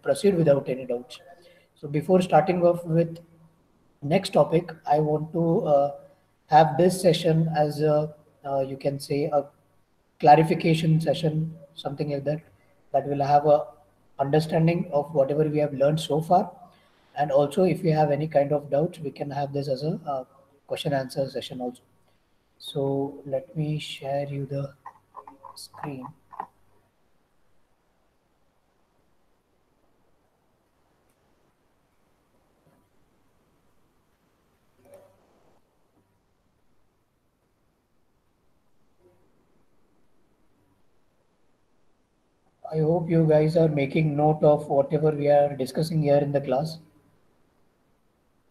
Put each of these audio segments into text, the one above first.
proceed without any doubts. So before starting off with next topic, I want to have this session as a, you can say, a clarification session, something like that, that will have a understanding of whatever we have learned so far. And also, if you have any kind of doubts, we can have this as a question answer session also. So let me share you the screen. I hope you guys are making note of whatever we are discussing here in the class.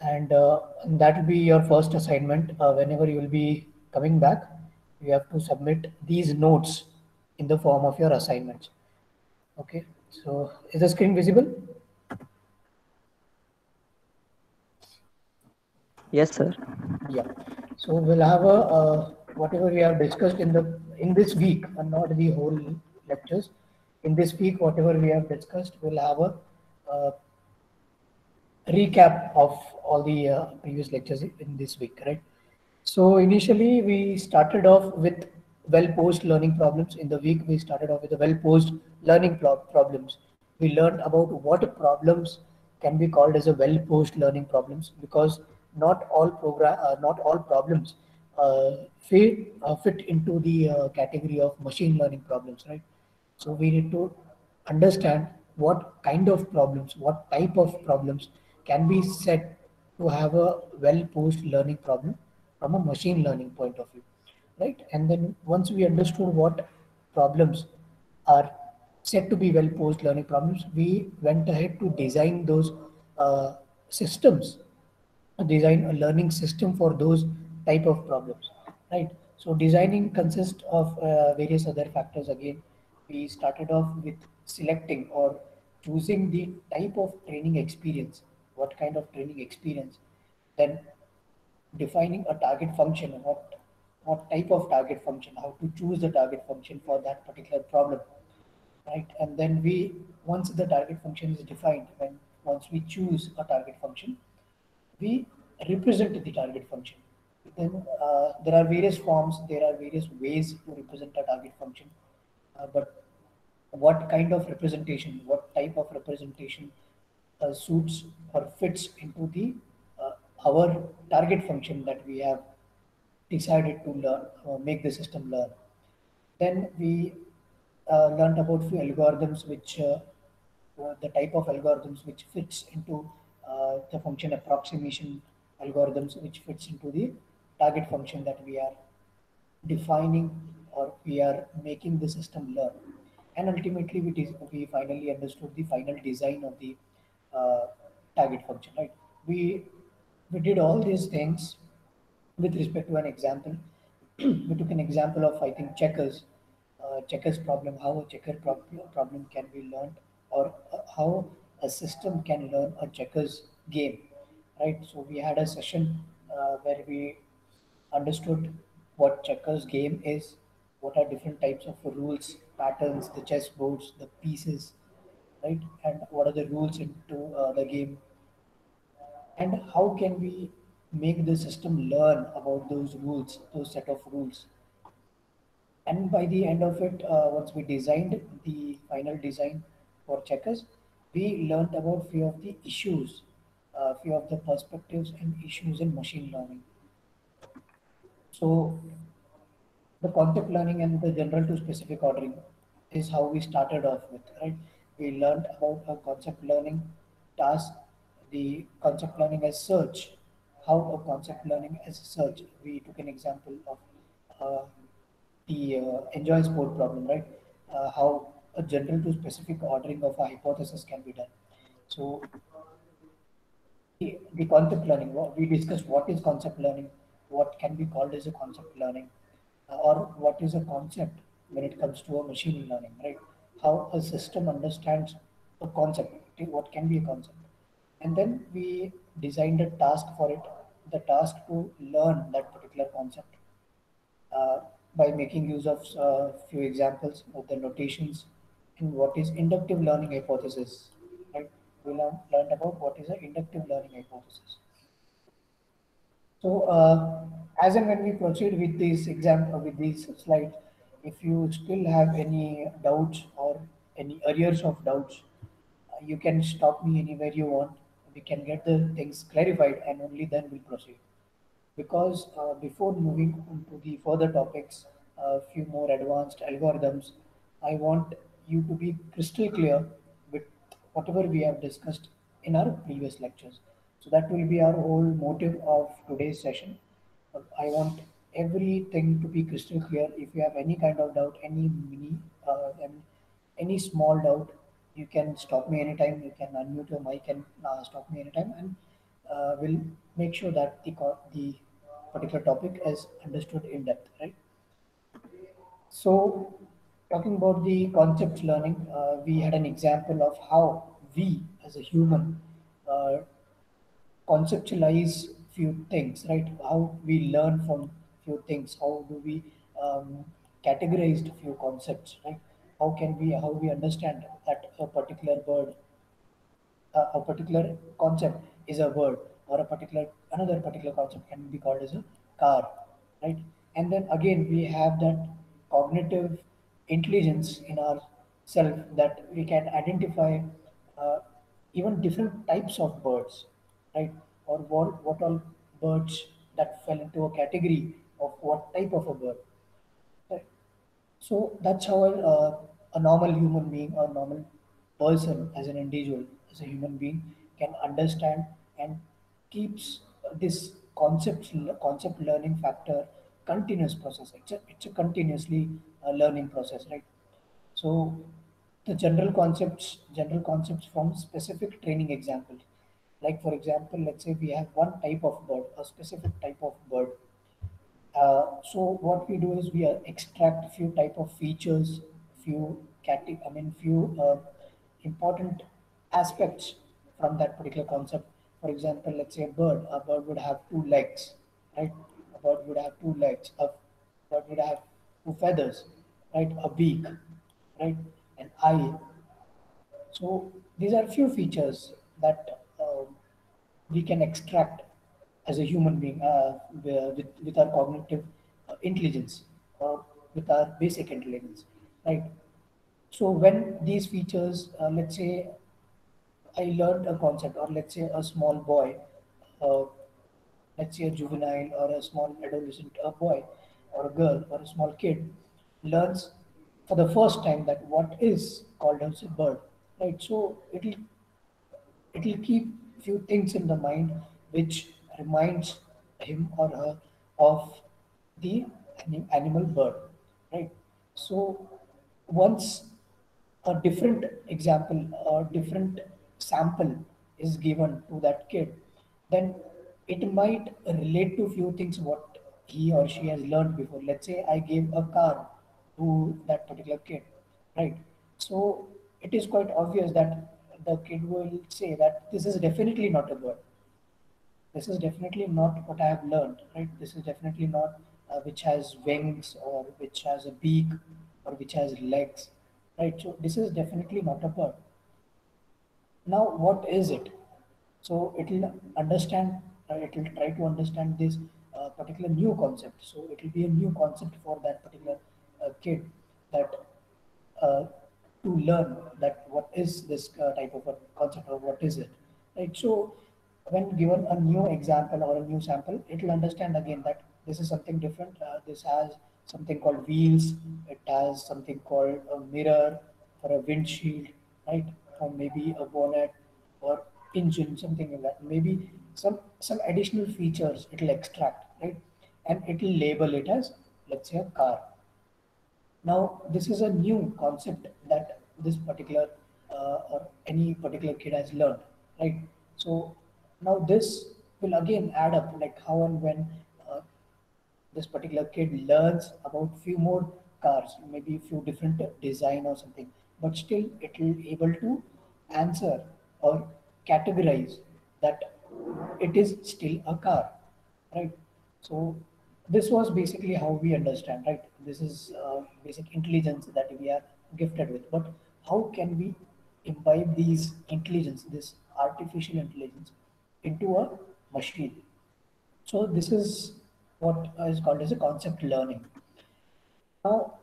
And that will be your first assignment. Whenever you will be coming back, you have to submit these notes in the form of your assignments. Okay, so is the screen visible? Yes, sir. Yeah. So we'll have a whatever we have discussed in this week, and not the whole lectures. In this week, whatever we have discussed, we'll have a uh, recap of all the previous lectures in this week, right? So initially we started off with well-posed learning problems. In the week we started off with the well-posed learning problems. We learned about what problems can be called as a well-posed learning problems, because not all problems fit into the category of machine learning problems, right? So we need to understand what kind of problems, what type of problems can be said to have a well-posed learning problem from a machine learning point of view, right? And then once we understood what problems are said to be well-posed learning problems, we went ahead to design those systems, design a learning system for those type of problems, right? So designing consists of various other factors. Again, we started off with selecting or choosing the type of training experience, what kind of training experience, then defining a target function, what type of target function, how to choose the target function for that particular problem, right? And then we, once the target function is defined, when once we choose a target function, we represent the target function. Then there are various forms, there are various ways to represent a target function. But what kind of representation, what type of representation suits or fits into the uh, our target function that we have decided to learn, make the system learn. Then we learned about few algorithms which the type of algorithms which fits into the function approximation algorithms which fits into the target function that we are defining or we are making the system learn. And ultimately we finally understood the final design of the uh, target function, right? We did all these things with respect to an example. We took an example of, I think, checkers problem, how a problem can be learned, or how a system can learn a checkers game, right? So we had a session where we understood what checkers game is, what are different types of rules, patterns, the chess boards, the pieces, right? And what are the rules into the game, and how can we make the system learn about those rules, those set of rules. And by the end of it, once we designed the final design for checkers, we learned about few of the issues, few of the perspectives and issues in machine learning. So the concept learning and the general to specific ordering is how we started off with, right? We learned about a concept learning task, the concept learning as search, how a concept learning as search. We took an example of the enjoy sport problem, right? How a general to specific ordering of a hypothesis can be done. So the concept learning, we discussed what is concept learning, what can be called as a concept learning, or what is a concept when it comes to a machine learning, right? How a system understands a concept, what can be a concept. And then we designed a task for it, the task to learn that particular concept uh, by making use of few examples of the notations and what is inductive learning hypothesis, right? we learned about what is an inductive learning hypothesis. So, as and when we proceed with this exam with these slides, if you still have any doubts or any areas of doubts, you can stop me anywhere you want. We can get the things clarified, and only then we'll proceed. Because before moving into the further topics, a few more advanced algorithms, I want you to be crystal clear with whatever we have discussed in our previous lectures. So that will be our whole motive of today's session. I want everything to be crystal clear. If you have any kind of doubt, any small doubt, you can stop me anytime. You can unmute your mic and stop me anytime, and we'll make sure that the particular topic is understood in depth, right? So, talking about the concept learning, we had an example of how we, as a human, uh, conceptualize few things, right? How we learn from few things. How do we categorize few concepts, right? How we understand that a particular bird, a particular concept is a word, or a particular another particular concept can be called as a car, right? And then again we have that cognitive intelligence in our self that we can identify uh, even different types of birds, right? Or what all birds that fell into a category of what type of a bird, right? So that's how a normal human being or normal person, as an individual, as a human being, can understand and keeps this concept learning factor continuous process. It's a continuously learning process, right? So the general concepts from specific training examples. Like for example, let's say we have one type of bird, a specific type of bird. So what we do is we extract few type of features, few important aspects from that particular concept. For example, let's say a bird would have two legs, right? A bird would have two legs. A bird would have two feathers, right? A beak, right? An eye. So these are few features that we can extract as a human being with our cognitive intelligence or with our basic intelligence, right? So when these features, let's say I learned a concept, or let's say a small boy, uh, let's say a juvenile or a small adolescent, a boy or a girl or a small kid learns for the first time that what is called as a bird, right? So it'll keep few things in the mind which reminds him or her of the animal bird, right? So once a different example or different sample is given to that kid, then it might relate to few things what he or she has learned before. Let's say I gave a car to that particular kid, right? So it is quite obvious that the kid will say that this is definitely not a bird. This is definitely not what I have learned, right? This is definitely not which has wings or which has a beak or which has legs, right? So this is definitely not a bird. Now, what is it? So it will understand, it will try to understand this particular new concept. So it will be a new concept for that particular kid that uh, to learn that what is this type of a concept or what is it, right? So when given a new example or a new sample, it will understand again that this is something different. This has something called wheels. It has something called a mirror or a windshield, right? Or maybe a bonnet or engine, something like that. Maybe some additional features it will extract, right? And it will label it as, let's say, a car. Now, this is a new concept that this particular or any particular kid has learned, right? So now this will again add up, like how and when uh, this particular kid learns about few more cars, maybe few different design or something, but still it will able to answer or categorize that it is still a car, right? So this was basically how we understand, right? This is basic intelligence that we are gifted with. But how can we imbibe these intelligence, this artificial intelligence, into a machine. So this is what is called as a concept learning. Now,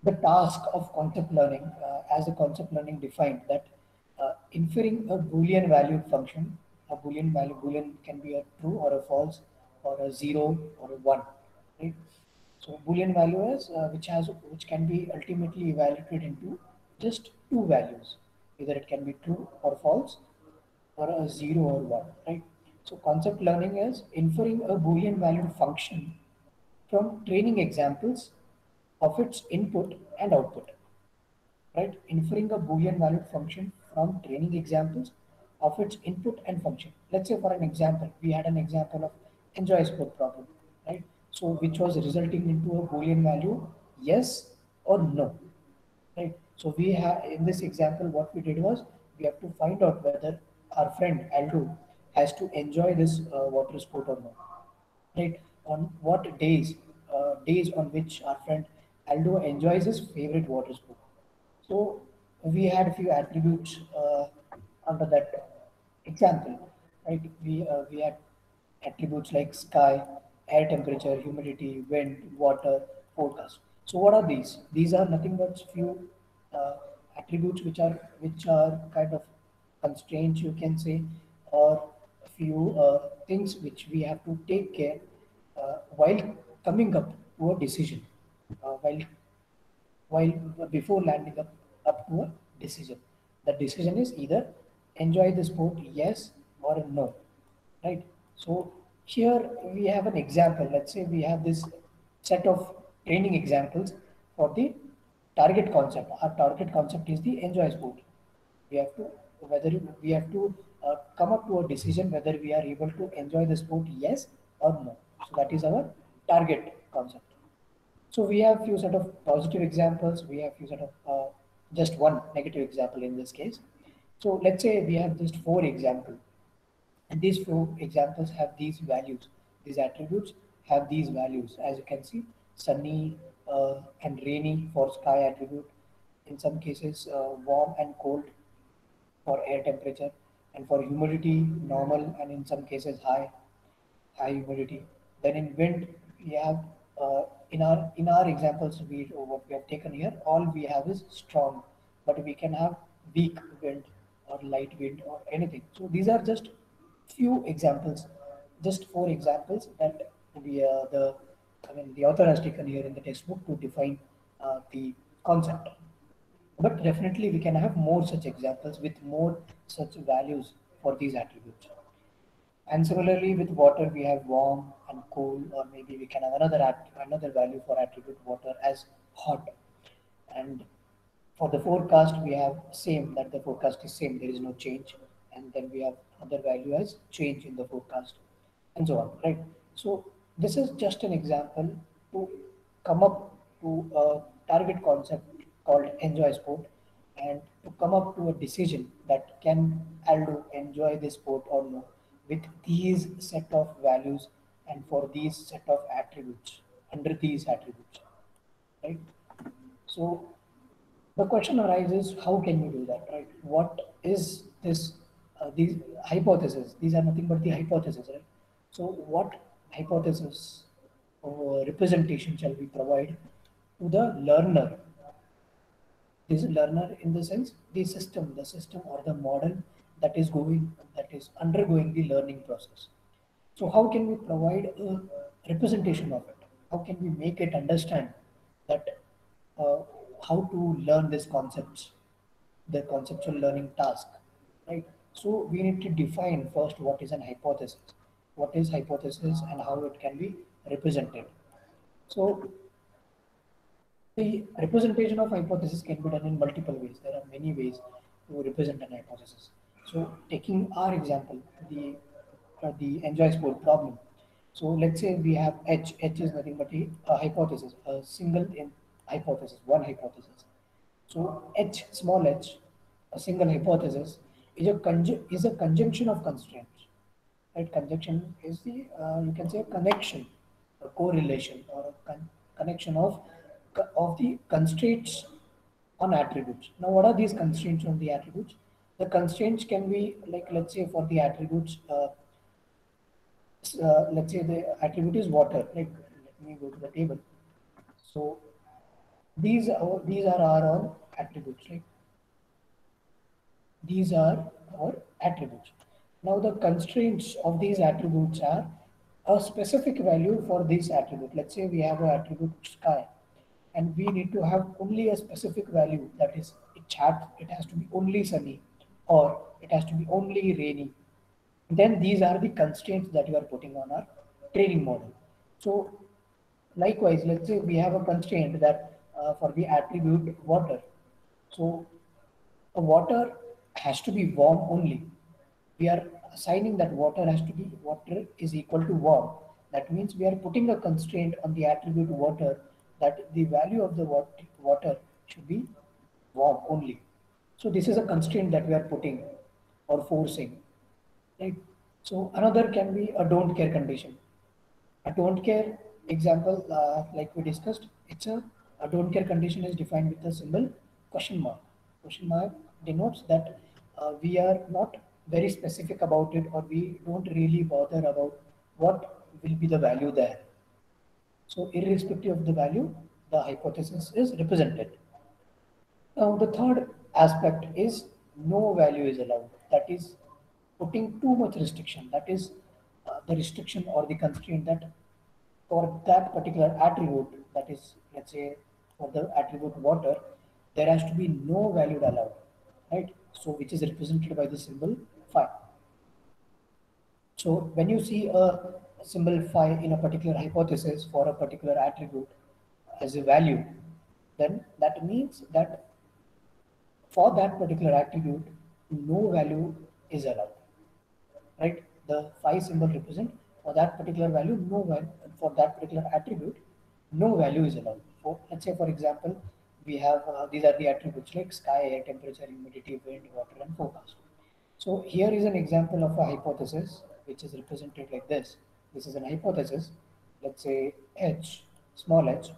the task of concept learning, as a concept learning defined, that inferring a Boolean valued function, a Boolean value, Boolean can be a true or a false, or a zero or a one, right? So Boolean value is which can be ultimately evaluated into just two values, either it can be true or false, or a zero or one, right? So concept learning is inferring a Boolean valued function from training examples of its input and output, right? Inferring a Boolean valued function from training examples of its input and function. Let's say for an example, we had an example of enjoy sport problem, right? So which was resulting into a Boolean value, yes or no, right? So we have in this example, what we did was we have to find out whether our friend Aldo has to enjoy this water sport or not, right? On what days on which our friend Aldo enjoys his favorite water sport. So we had a few attributes under that example, right? We had attributes like sky, air temperature, humidity, wind, water, forecast. So what are these? These are nothing but few uh, attributes which are kind of constraints, you can say, or a few things which we have to take care while coming up to a decision, while before landing up to a decision. The decision is either enjoy the sport, yes or a no, right? So here we have an example. Let's say we have this set of training examples for the target concept. Our target concept is the enjoy sport. We have to whether we have to come up to a decision whether we are able to enjoy the sport, yes or no. So that is our target concept. So we have few set of positive examples. We have few set of just one negative example in this case. So let's say we have just four examples, and these four examples have these values. These attributes have these values. As you can see, sunny and rainy for sky attribute. In some cases, warm and cold for air temperature, and for humidity, normal, and in some cases high humidity. Then in wind, we have in our examples what we have taken here, all we have is strong, but we can have weak wind or light wind or anything. So these are just few examples, just four examples that the I mean the author has taken here in the textbook to define the concept. But definitely we can have more such examples with more such values for these attributes. And similarly with water, we have warm and cool, or maybe we can have another value for attribute water as hot. And for the forecast, we have same, that the forecast is same, there is no change. And then we have other value as change in the forecast, and so on, right? So this is just an example to come up to a target concept called enjoy sport, and to come up to a decision that can Aldo enjoy this sport or no, with these set of values and for these set of attributes, under these attributes, right? So the question arises, how can you do that, right? What is this, these hypotheses? These are nothing but the hypothesis, right? So what hypothesis or representation shall we provide to the learner? This learner in the sense the system or the model that is undergoing the learning process. So how can we provide a representation of it? How can we make it understand that uh, how to learn these concepts, the conceptual learning task, right? So we need to define first what is an hypothesis, what is hypothesis, and how it can be represented. So the representation of hypothesis can be done in multiple ways. There are many ways to represent an hypothesis. So taking our example, the enjoy sport problem. So let's say we have H. H is nothing but a hypothesis, a single hypothesis, one hypothesis. So H, small h, a single hypothesis, is a conjunction of constraints. Right? Conjunction is the you can say a connection, a correlation, or a connection of the constraints on attributes. Now, what are these constraints on the attributes? The constraints can be like, let's say for the attributes, let's say the attribute is water. Like, let me go to the table. So these are our all attributes, right? These are our attributes. Now the constraints of these attributes are a specific value for this attribute. Let's say we have an attribute sky, and we need to have only a specific value, that is it has to be only sunny, or it has to be only rainy. Then these are the constraints that you are putting on our training model. So likewise, let's say we have a constraint that for the attribute water. So the water has to be warm only. We are assigning that water is equal to warm. That means we are putting a constraint on the attribute water, that the value of the water should be warm only. So this is a constraint that we are putting or forcing, right? So another can be a don't care condition. A don't care example, like we discussed, a don't care condition is defined with the symbol question mark. Question mark denotes that we are not very specific about it, or we don't really bother about what will be the value there. So irrespective of the value, the hypothesis is represented. Now, the third aspect is no value is allowed. That is putting too much restriction. That is the restriction or the constraint that for that particular attribute, that is, let's say, for the attribute water, there has to be no value allowed, right? So, which is represented by the symbol phi. So, when you see a symbol phi in a particular hypothesis for a particular attribute as a value, then that means that for that particular attribute, no value is allowed, right? The phi symbol represent for that particular value, no value for that particular attribute, no value is allowed. For let's say, for example, we have these are the attributes like sky, air temperature, humidity, wind, water, and forecast. So here is an example of a hypothesis which is represented like this. This is an hypothesis. Let's say h, small h,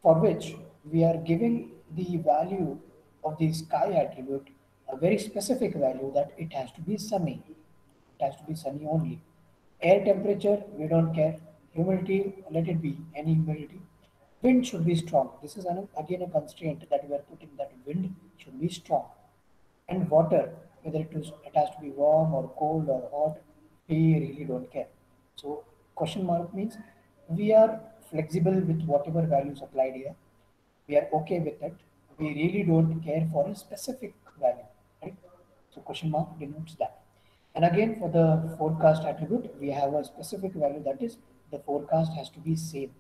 for which we are giving the value of the sky attribute a very specific value, that it has to be sunny. It has to be sunny only. Air temperature, we don't care. Humidity, let it be any humidity. Wind should be strong. This is again a constraint that we are putting, that wind should be strong. And water, whether it has to be warm or cold or hot, we really don't care. So question mark means we are flexible with whatever values applied here. We are okay with it. We really don't care for a specific value, right? So question mark denotes that. And again, for the forecast attribute, we have a specific value, that is the forecast has to be same.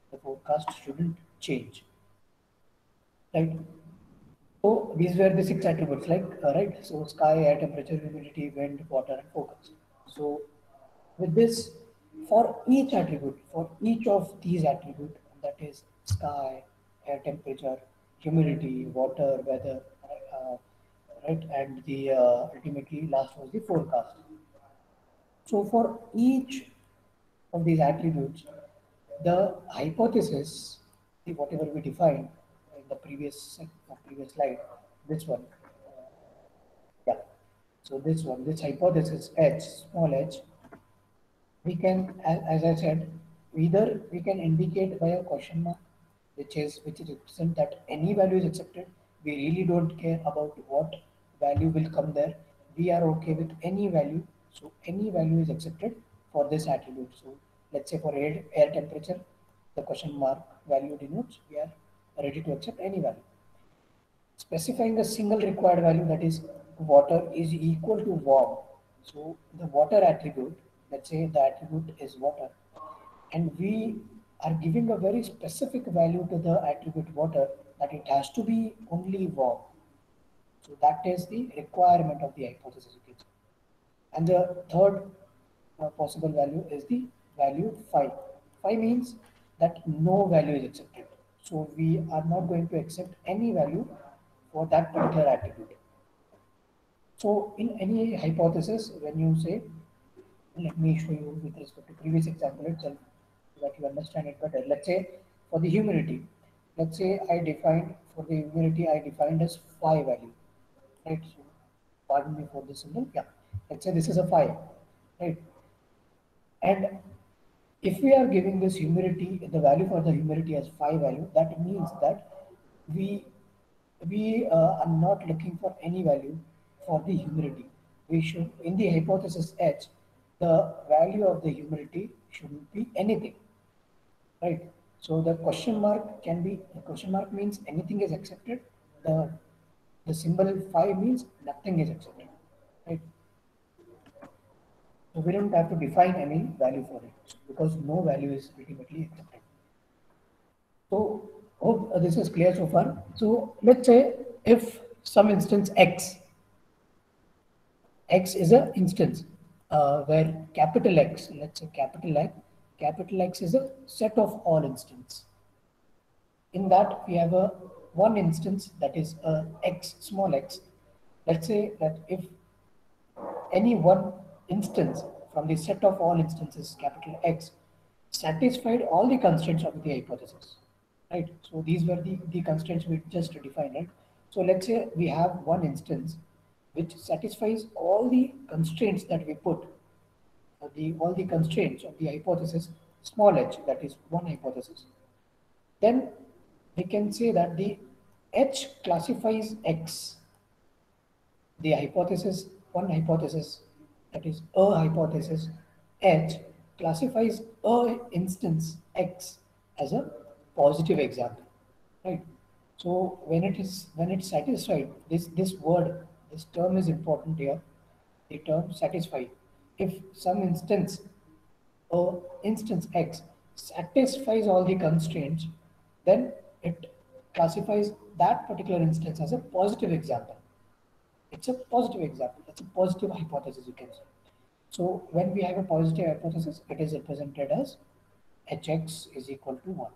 The forecast shouldn't change, right? So these were the six attributes, like right. So sky, air temperature, humidity, wind, water, and focus. So with this, for each attribute, for each of these attributes, that is sky, air temperature, humidity, water, weather, right, and the ultimately last was the forecast. So for each of these attributes, the hypothesis, whatever we defined in the previous slide, this one, yeah. So this one, this hypothesis h, small h, we can, as I said, either we can indicate by a question mark, which is represent that any value is accepted. We really don't care about what value will come there. We are okay with any value. So any value is accepted for this attribute. So let's say for air temperature, the question mark value denotes we are ready to accept any value. Specifying a single required value, that is water is equal to warm. So the water attribute, let's say the attribute is water, and we are giving a very specific value to the attribute water, that it has to be only warm. So that is the requirement of the hypothesis. You can say. And the third possible value is the value phi. Phi means that no value is accepted. So we are not going to accept any value for that particular attribute. So in any hypothesis, when you say, let me show you with respect to previous example itself, so that you understand it better. Let's say for the humidity, let's say I defined for the humidity, I defined as phi value, right? pardon me for this symbol, yeah, let's say this is a 5, right? And if we are giving this humidity, the value for the humidity as 5 value, that means that we are not looking for any value for the humidity. We should, in the hypothesis H, the value of the humidity shouldn't be anything, right? So the question mark can be, the question mark means anything is accepted. The the symbol 5 means nothing is accepted, right? So we don't have to define any value for it because no value is ultimately accepted. So hope this is clear so far. So let's say if some instance x is an instance where capital X, let's say capital X is a set of all instance. In that we have a one instance that is x small x. Let's say that if any one instance from the set of all instances capital X satisfied all the constraints of the hypothesis, right? So these were the constraints we just defined, right? So let's say we have one instance which satisfies all the constraints that we put, the all the constraints of the hypothesis small h, that is one hypothesis. Then we can say that the H classifies X, the hypothesis, one hypothesis, that is a hypothesis H classifies a instance X as a positive example, right? So when it's satisfied, this word, this term is important here. The term satisfied. If some instance X satisfies all the constraints, then it classifies that particular instance as a positive example. It's a positive example. It's a positive hypothesis, you can say. So when we have a positive hypothesis, it is represented as hx is equal to 1.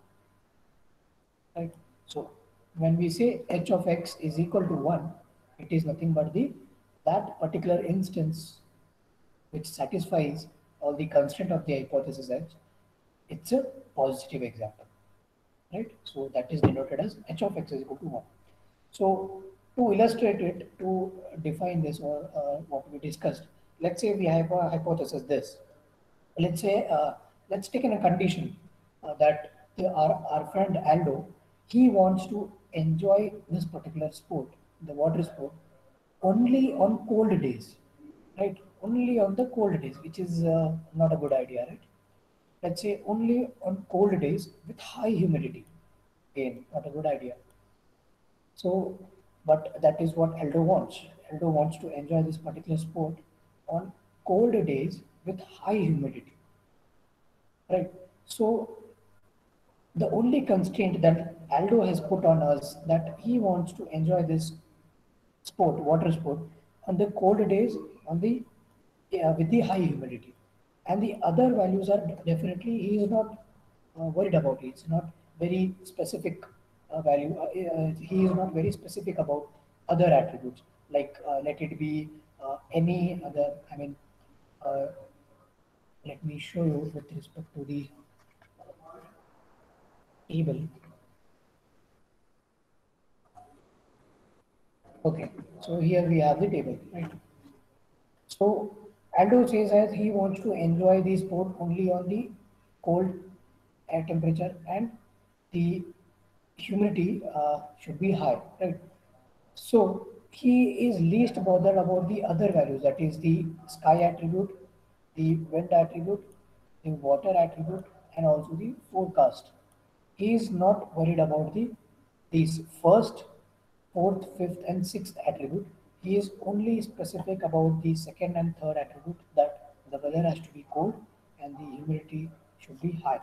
Right? So when we say h of x is equal to 1, it is nothing but the that particular instance which satisfies all the constraint of the hypothesis h. It's a positive example. Right? So that is denoted as h of x is equal to 1. So to illustrate it, to define this or what we discussed, let's say we have a hypothesis this. Let's say, let's take in a condition that our friend Aldo, he wants to enjoy this particular sport, the water sport, only on cold days, right? Only on the cold days, which is not a good idea, right? Let's say only on cold days with high humidity. Again, not a good idea. So, but that is what Aldo wants. Aldo wants to enjoy this particular sport on cold days with high humidity, right? So, the only constraint that Aldo has put on us that he wants to enjoy this sport, water sport, on the cold days, on the with the high humidity, and the other values are definitely he is not worried about it. It's not very specific value. He is not very specific about other attributes like let it be any other. I mean, uh, let me show you with respect to the table. Okay, so here we have the table, right? So Aldo says that he wants to enjoy the sport only on the cold air temperature and the humidity should be high, right? So he is least bothered about the other values, that is the sky attribute, the wind attribute, the water attribute, and also the forecast. He is not worried about these first, fourth, fifth, and sixth attribute. He is only specific about the second and third attribute, that the weather has to be cold and the humidity should be high.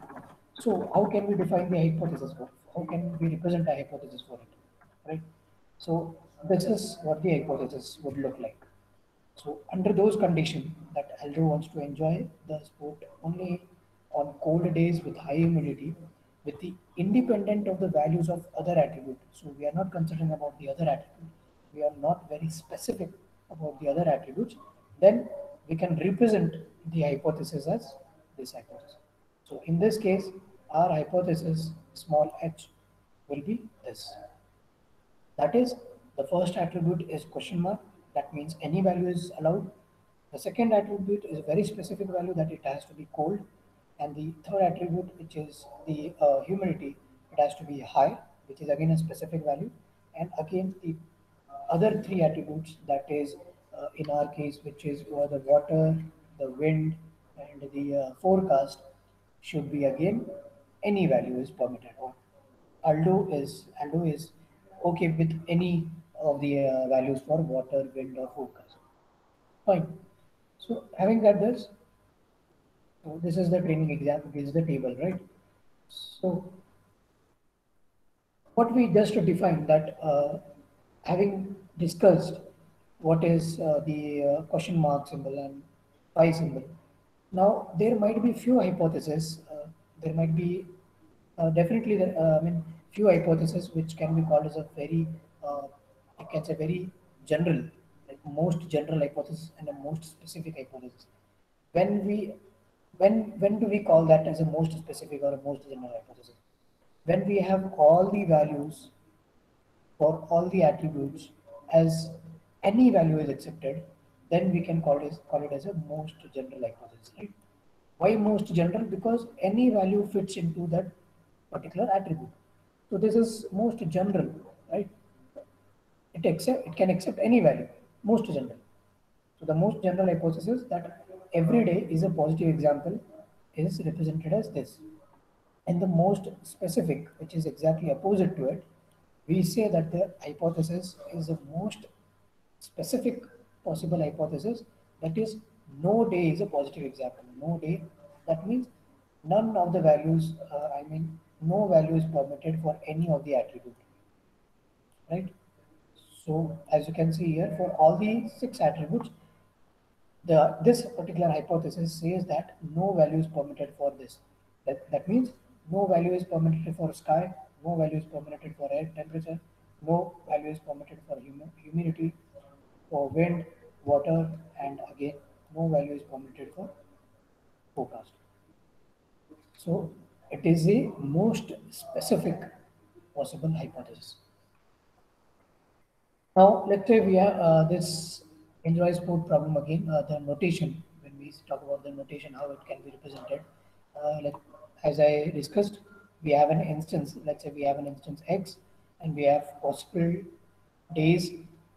So how can we define the hypothesis for? How can we represent a hypothesis for it? Right? So this is what the hypothesis would look like. So under those conditions that Aldo wants to enjoy the sport only on cold days with high humidity, with the independent of the values of other attribute. So we are not considering about the other attribute. We are not very specific about the other attributes. Then we can represent the hypothesis as this hypothesis. So in this case, our hypothesis small h will be this. That is, the first attribute is question mark, That means any value is allowed. The second attribute is a very specific value that it has to be cold. And the third attribute, which is the humidity, it has to be high, which is again a specific value. And again, the other three attributes, that is in our case, which is the water, the wind, and the forecast, should be again any value is permitted, or Aldo is okay with any of the values for water, wind, or forecast. Fine. So having said this, so this is the training example. This is the table, right? So what we just defined that having discussed what is the question mark symbol and pi symbol. Now there might be few hypotheses. There might be definitely I mean few hypotheses which can be called as a very you can say very general, like most general hypothesis and a most specific hypothesis. When we when do we call that as a most specific or a most general hypothesis? When we have all the values for all the attributes as any value is accepted, then we can call it as a most general hypothesis, right? Why most general? Because any value fits into that particular attribute. So this is most general, right? It can accept any value, most general. So the most general hypothesis that every day is a positive example is represented as this. And the most specific, which is exactly opposite to it, we say that the hypothesis is the most specific possible hypothesis. That is, no day is a positive example. No day, that means none of the values, no value is permitted for any of the attribute, right? So as you can see here, for all the six attributes, this particular hypothesis says that no value is permitted for this. That means no value is permitted for sky, no value is permitted for air temperature, no value is permitted for humidity, for wind, water, and again, no value is permitted for forecast. So it is the most specific possible hypothesis. Now, let's say we have this enjoy sport problem again, the notation. When we talk about the notation, how it can be represented. Like, as I discussed, we have an instance, let's say we have an instance X, and we have possible days,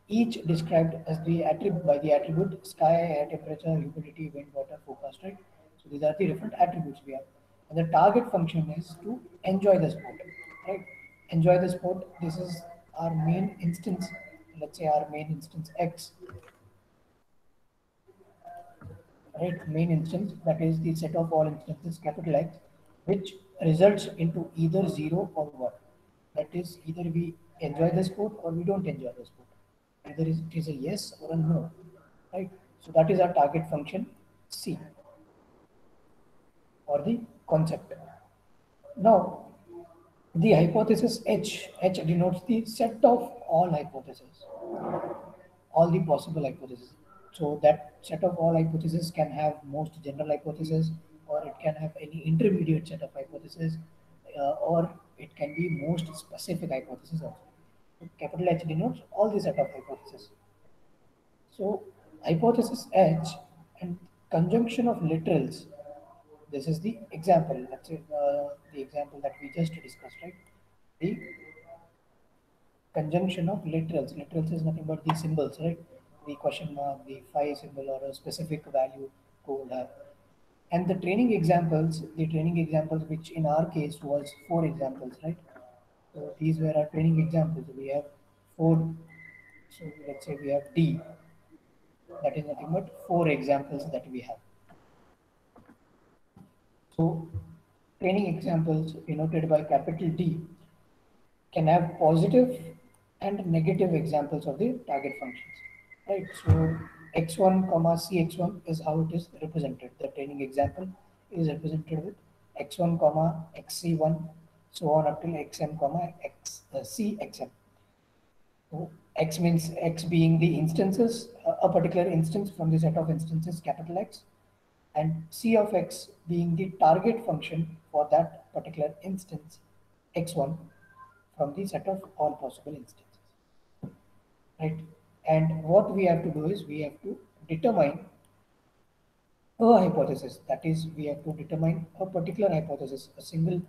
each described as the attribute by the attribute sky, air temperature, humidity, wind, water, forecast, right? So these are the different attributes we have. And the target function is to enjoy the sport, right? Enjoy the sport. This is our main instance. Let's say our main instance X, right? Main instance, that is the set of all instances capital X, which results into either 0 or 1. That is, either we enjoy the sport or we don't enjoy the sport. Either it is a yes or a no, right? So that is our target function C, or the concept. Now, the hypothesis H denotes the set of all hypotheses, all the possible hypotheses. So that set of all hypotheses can have most general hypothesis, or it can have any intermediate set of hypotheses, or it can be most specific hypothesis also. So capital H denotes all the set of hypotheses. So hypothesis H and conjunction of literals. This is the example. Let's say the example that we just discussed, right? The conjunction of literals. Literals is nothing but the symbols, right? The question mark, the phi symbol, or a specific value could have. And the training examples, which in our case was four examples, right? So these were our training examples. We have four. So let's say we have D. That is nothing but four examples that we have. So training examples denoted by capital D can have positive and negative examples of the target functions, right? So x1 comma cx1 is how it is represented. The training example is represented with x1 comma xc1, so on up till xm comma cxm. So x means x being the instances, a particular instance from the set of instances capital X, and c of x being the target function for that particular instance x1 from the set of all possible instances, right? And what we have to do is we have to determine a hypothesis. That is, we have to determine a particular hypothesis, a single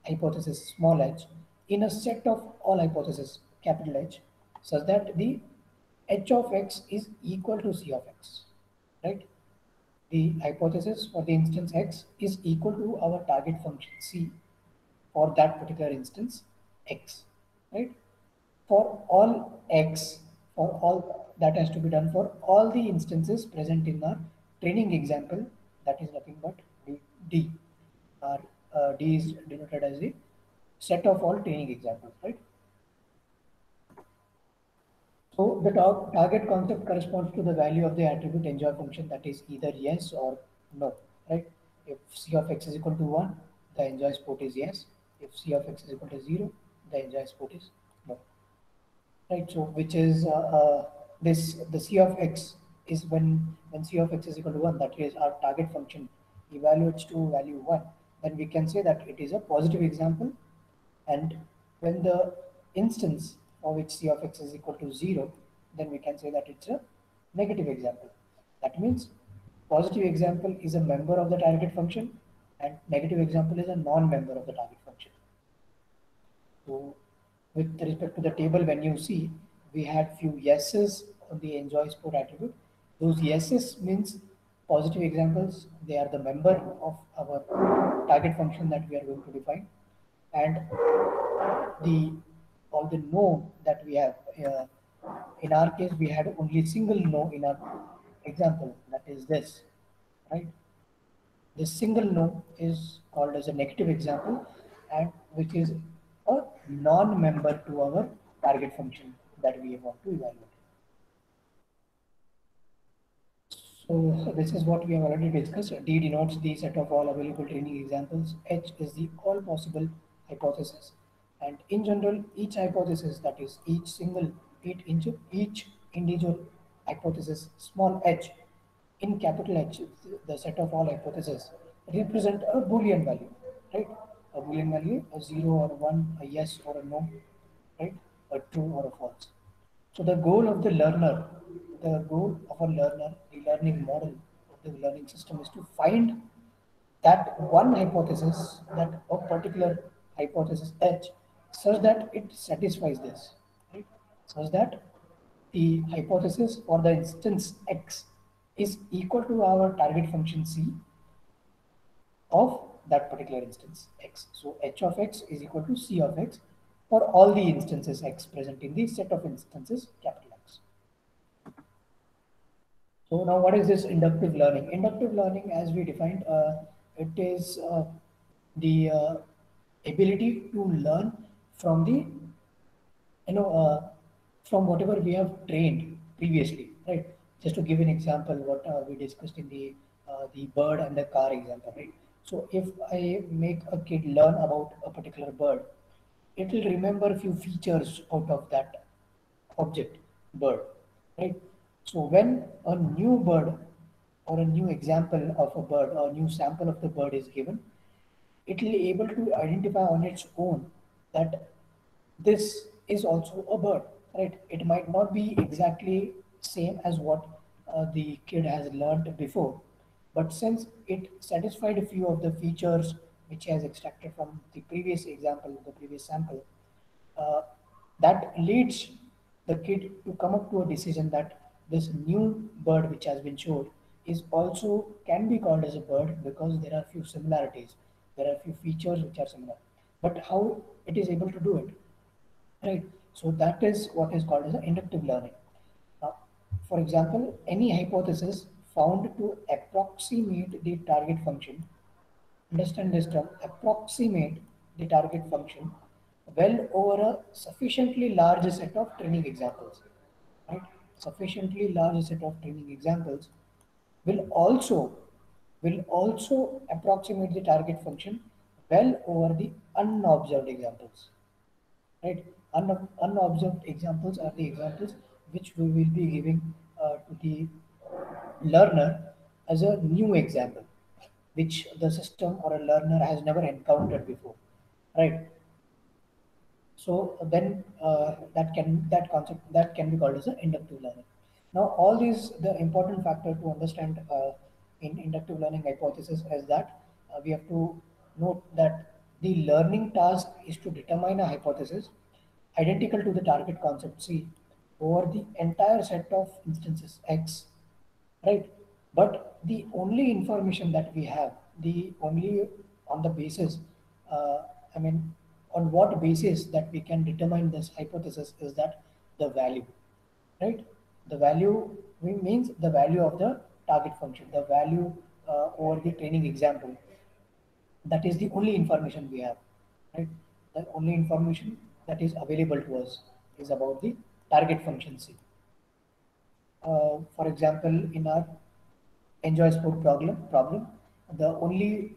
hypothesis, small h, in a set of all hypotheses, capital H, such that the h of x is equal to c of x, right? The hypothesis for the instance x is equal to our target function c for that particular instance x, right? For all x, for all that has to be done for all the instances present in our training example, that is nothing but D. Our D is denoted as the set of all training examples, right? So the target concept corresponds to the value of the attribute enjoy function, that is either yes or no, right? If c of x is equal to 1, the enjoy sport is yes. If c of x is equal to 0, the enjoy sport is no. Right, so which is this the c of x is when c of x is equal to 1, that is our target function evaluates to value 1, then we can say that it is a positive example. And when the instance for which c of x is equal to 0, then we can say that it's a negative example. That means positive example is a member of the target function and negative example is a non-member of the target function. So with respect to the table, when you see, we had few yeses on the enjoy sport attribute. Those yeses means positive examples. They are the member of our target function that we are going to define. And the all the no that we have, in our case, we had only single no in our example, that is this, right? This single no is called as a negative example, and which is a non-member to our target function that we want to evaluate. So this is what we have already discussed. D denotes the set of all available training examples. H is the all possible hypothesis. And in general, each hypothesis, that is each individual hypothesis, small h, in capital H, the set of all hypotheses, represent a Boolean value, right? A Boolean value, a 0 or a 1, a yes or a no, right? A true or a false. So the goal of the learner, the goal of a learner, the learning model of the learning system is to find that one hypothesis, that a particular hypothesis H, such that it satisfies this, right? Such that the hypothesis for the instance X is equal to our target function C of that particular instance X. So H of X is equal to C of X for all the instances X present in the set of instances capital X. So now what is this inductive learning? Inductive learning, as we defined, it is the ability to learn from the, you know, from whatever we have trained previously, right? Just to give an example, what we discussed in the bird and the car example, right? So if I make a kid learn about a particular bird, it will remember a few features out of that object, bird, right? So when a new bird or a new example of a bird or a new sample of the bird is given, it will be able to identify on its own that this is also a bird, right? It might not be exactly same as what the kid has learned before, but since it satisfied a few of the features which he has extracted from the previous example, the previous sample, uh, that leads the kid to come up to a decision that this new bird which has been showed is also can be called as a bird because there are few similarities, there are few features which are similar. But how it is able to do it, right? So that is what is called as inductive learning. For example, any hypothesis found to approximate the target function, understand this term, approximate the target function well over a sufficiently large set of training examples, right? Sufficiently large set of training examples will also approximate the target function well over the unobserved examples, right? Unobserved examples are the examples which we will be giving to the learner as a new example, which the system or a learner has never encountered before, right? So then that concept that can be called as an inductive learning. Now all these the important factor to understand in inductive learning hypothesis is that we have to note that the learning task is to determine a hypothesis identical to the target concept C over the entire set of instances X, right? But the only information that we have, the only on the basis, uh, I mean, on what basis that we can determine this hypothesis is that the value, right? The value means the value of the target function, the value over the training example. That is the only information we have, right? The only information that is available to us is about the target function C. For example, in our enjoy sport problem, the only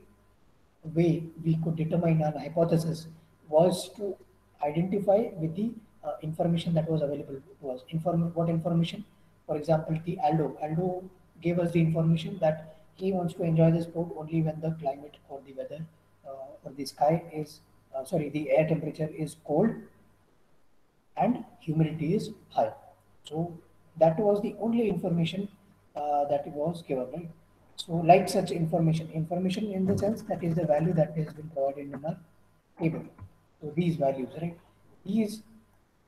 way we could determine an hypothesis was to identify with the information that was available to us. What information? For example, the Aldo gave us the information that he wants to enjoy the sport only when the climate or the weather or the sky is sorry, the air temperature is cold and humidity is high. So that was the only information that was given, right? So like such information in the sense that is the value that has been provided in our table. So these values, right? These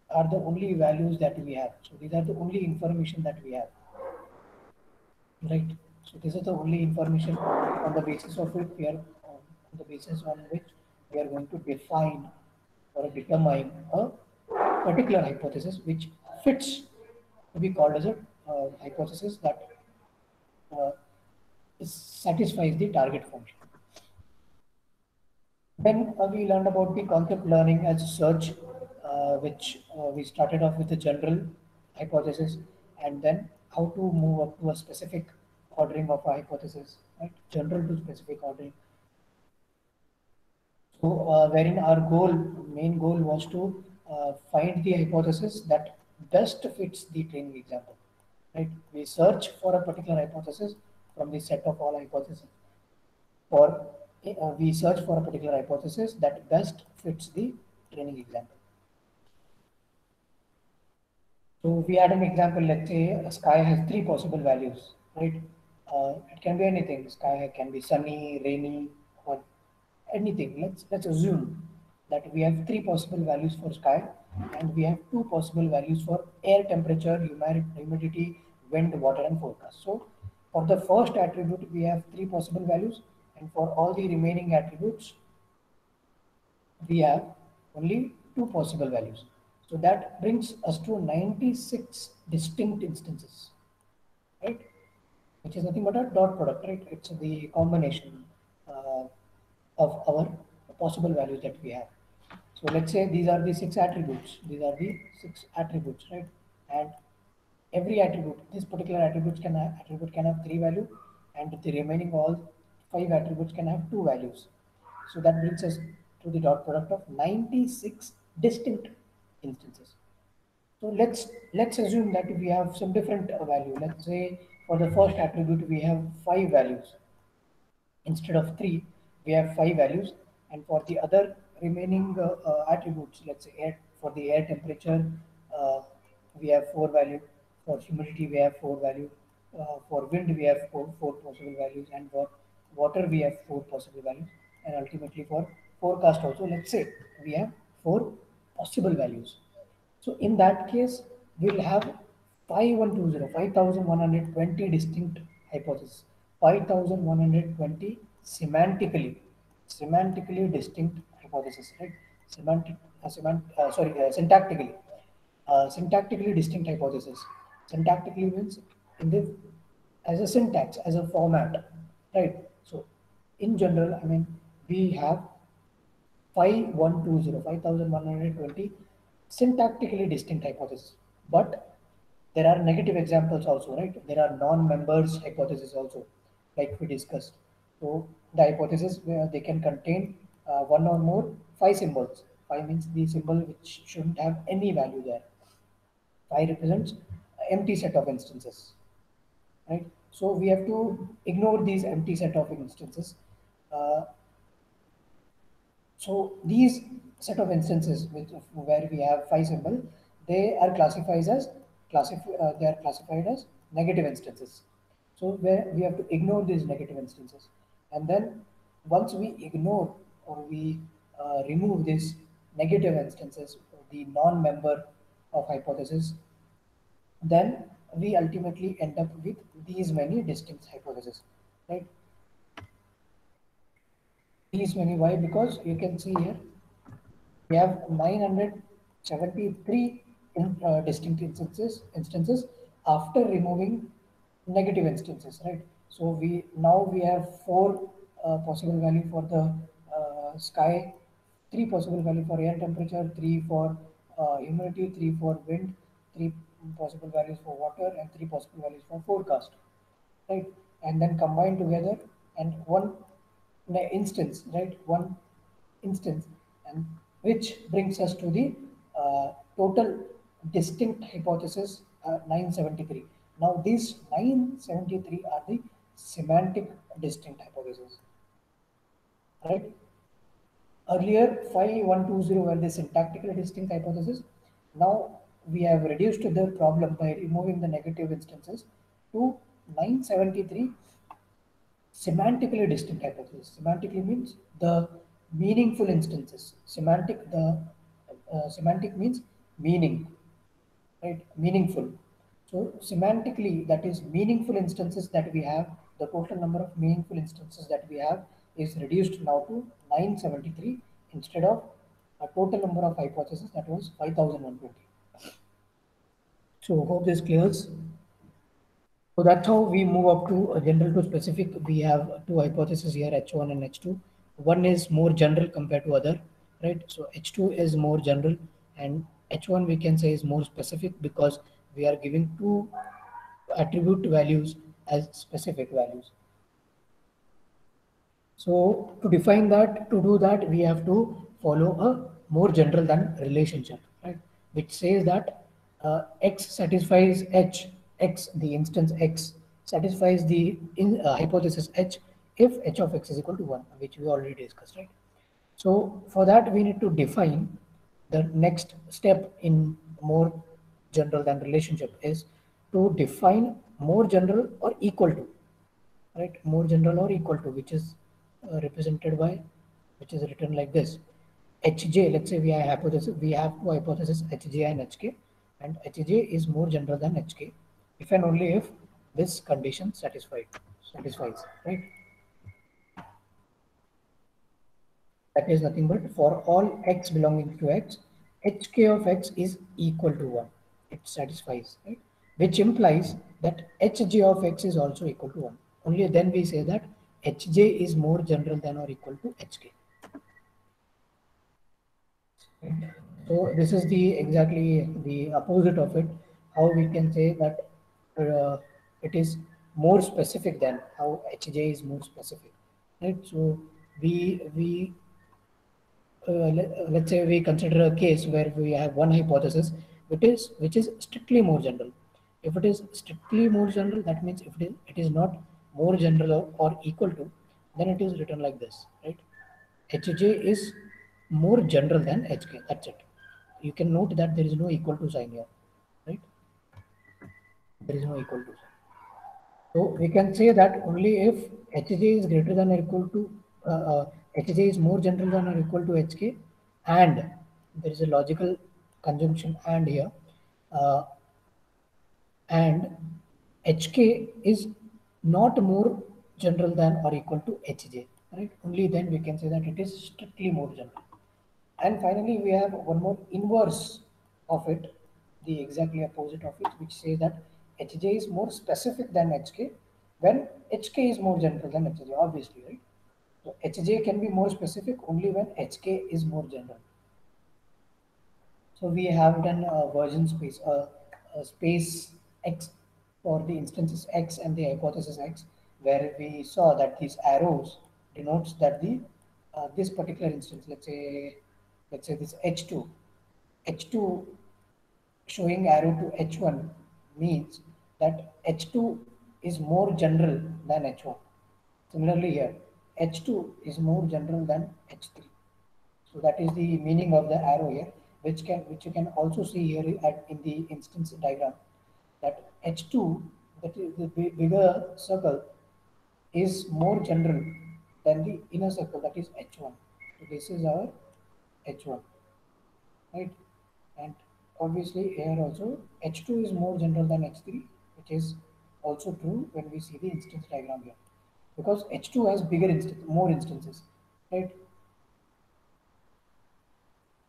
are the only values that we have. So these are the only information that we have, right? So this is the only information on the basis of it we are on the basis on which we are going to define or determine a particular hypothesis which fits to be called as a hypothesis that uh, satisfies the target function. Then we learned about the concept learning as search, which we started off with the general hypothesis and then how to move up to a specific ordering of a hypothesis, right? General to specific ordering. So, wherein our main goal was to find the hypothesis that best fits the training example, right? We search for a particular hypothesis from the set of all hypotheses, or we search for a particular hypothesis that best fits the training example. So we had an example, let's say a sky has three possible values, right? It can be anything. Sky can be sunny, rainy, or anything. Let's assume that we have three possible values for sky, and we have two possible values for air temperature, humidity, wind, water, and forecast. So for the first attribute, we have three possible values, and for all the remaining attributes, we have only two possible values. So that brings us to 96 distinct instances, right? Which is nothing but a dot product, right? It's the combination uh, of our possible values that we have. So let's say these are the six attributes. These are the six attributes, right? And every attribute, this particular attribute can have three value, and the remaining all five attributes can have two values. So that brings us to the dot product of 96 distinct instances. So let's assume that we have some different value. Let's say for the first attribute we have five values instead of three. We have five values, and for the other remaining attributes, let's say for the air temperature, uh, we have four value. For humidity, we have four value. For wind, we have four possible values, and for water, we have four possible values, and ultimately for forecast also, let's say we have four possible values. So in that case, we'll have 5120 distinct hypotheses, 5120 semantically distinct hypotheses, right? Syntactically, syntactically distinct hypothesis. Syntactically means in the as a syntax, as a format, right? So in general, I mean, we have 5120 syntactically distinct hypotheses. But there are negative examples also, right? There are non-members hypotheses also, like we discussed. So the hypothesis where they can contain one or more five symbols. Five means the symbol which shouldn't have any value there. Phi represents empty set of instances, right? So we have to ignore these empty set of instances. Uh, so these set of instances where we have phi symbol, they are they are classified as negative instances. So where we have to ignore these negative instances, and then once we ignore or we remove these negative instances, the non-member of hypothesis, then we ultimately end up with these many distinct hypotheses, right? These many, why? Because you can see here we have 973 distinct instances after removing negative instances, right? So we have four possible value for the sky, three possible value for air temperature, three for humidity, three for wind, three possible values for water, and three possible values for forecast, right? And then combine together and one instance, right? One instance, and which brings us to the total distinct hypothesis 973. Now these 973 are the semantic distinct hypothesis, right? Earlier 5120 were the syntactically distinct hypothesis. Now we have reduced the problem by removing the negative instances to 973 semantically distinct hypothesis. Semantically means the meaningful instances. Semantic means meaning, right? Meaningful. So semantically, that is meaningful instances that we have. The total number of meaningful instances that we have is reduced now to 973 instead of a total number of hypotheses that was 5120. So hope this clears. So that's how we move up to a general to specific. We have two hypotheses here, H1 and H2. One is more general compared to other, right? So H2 is more general and H1 we can say is more specific because we are giving two attribute values as specific values. So to define that, to do that, we have to follow a more general than relationship, right? Which says that X satisfies H, X, the instance X, satisfies the hypothesis H if H of X is equal to 1, which we already discussed, right? So for that, we need to define the next step in more general than relationship is to define more general or equal to, right? More general or equal to, which is represented by, which is written like this: Hj. Let's say we have two hypotheses Hj and Hk, and Hj is more general than Hk if and only if this condition satisfies, right? That is nothing but for all x belonging to x, Hk of x is equal to 1. It satisfies, right? Which implies that Hj of x is also equal to 1. Only then we say that Hj is more general than or equal to Hk. Right? So this is the exactly the opposite of it. How we can say that it is more specific than how Hj is more specific, right? So we let's say we consider a case where we have one hypothesis which is strictly more general. If it is strictly more general, that means if it is not more general or equal to, then it is written like this, right? Hj is more general than Hk. That's it. You can note that there is no equal to sign here, right? There is no equal to sign. So we can say that only if Hj is greater than or equal to Hj is more general than or equal to Hk, and there is a logical conjunction and here, uh, and Hk is not more general than or equal to Hj, right? Only then we can say that it is strictly more general. And finally, we have one more inverse of it, the exactly opposite of it, which says that Hj is more specific than Hk when Hk is more general than Hj, obviously, right? So Hj can be more specific only when Hk is more general. So we have done a version space, a space X for the instances X and the hypothesis X, where we saw that these arrows denotes that the this particular instance, let's say this H2 showing arrow to H1 means that H2 is more general than H1. Similarly here, H2 is more general than H3. So that is the meaning of the arrow here, which you can also see here in the instance diagram, that H2, that is the bigger circle, is more general than the inner circle, that is H1. So this is our H1, right? And obviously here also H2 is more general than H3, which is also true when we see the instance diagram here, because H2 has more instances, right?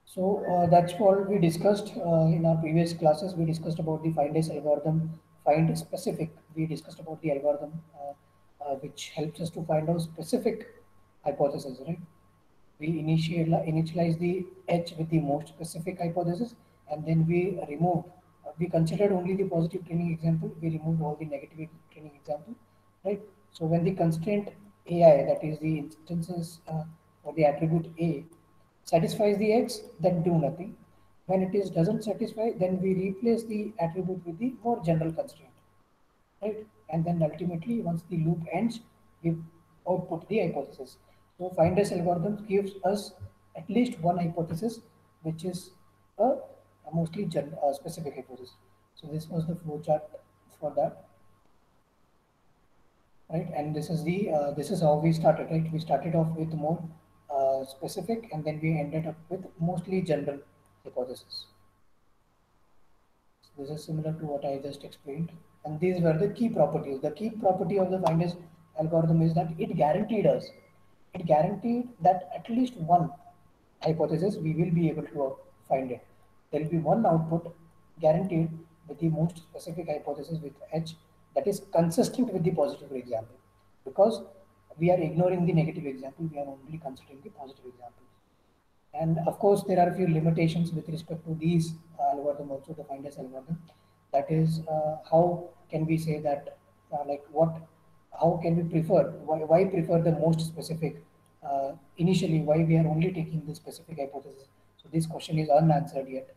So that's what we discussed in our previous classes. We discussed about the find S algorithm, find specific. We discussed about the algorithm which helps us to find out specific hypothesis, right? We initialize the H with the most specific hypothesis, and then we considered only the positive training example. We removed all the negative training example, right? So when the constraint AI, that is the instances or the attribute A, satisfies the X, then do nothing. When it is doesn't satisfy, then we replace the attribute with the more general constraint, right? And then ultimately, once the loop ends, we output the hypothesis. So finders algorithm gives us at least one hypothesis, which is a mostly specific hypothesis. So this was the flow chart for that, right? And this is how we started, right? We started off with more specific, and then we ended up with mostly general hypothesis. So this is similar to what I just explained. And these were the key properties. The key property of the finders algorithm is that it guaranteed that at least one hypothesis we will be able to find it. There will be one output guaranteed with the most specific hypothesis with H that is consistent with the positive example. Because we are ignoring the negative example, we are only considering the positive example. And of course, there are a few limitations with respect to these algorithm, also the finders algorithm. That is, how can we say that, how can we prefer, why prefer the most specific? Initially, why we are only taking the specific hypothesis? So this question is unanswered yet.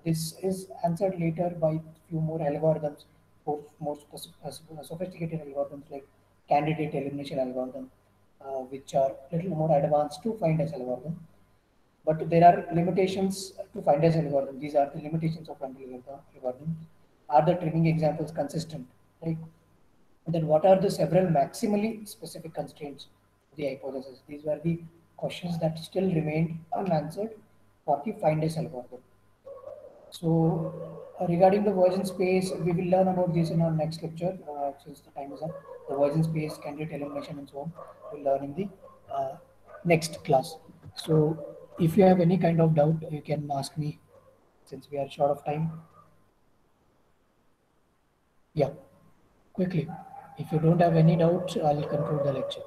This is answered later by few more algorithms, for more sophisticated algorithms like candidate elimination algorithm, which are little more advanced to find as algorithm. But there are limitations to finders algorithm. These are the limitations of finders algorithm. Are the training examples consistent? Right? And then what are the several maximally specific constraints to the hypothesis? These were the questions that still remained unanswered for the finders algorithm. So regarding the version space, we will learn about this in our next lecture since the time is up. The version space, candidate elimination, and so on. We'll learn in the next class. So if you have any kind of doubt, you can ask me since we are short of time. Yeah, quickly. If you don't have any doubts, I'll conclude the lecture.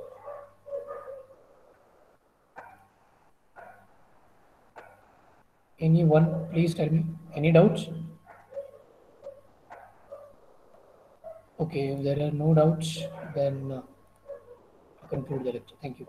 Anyone, please tell me. Any doubts? Okay, if there are no doubts, then conclude the lecture. Thank you.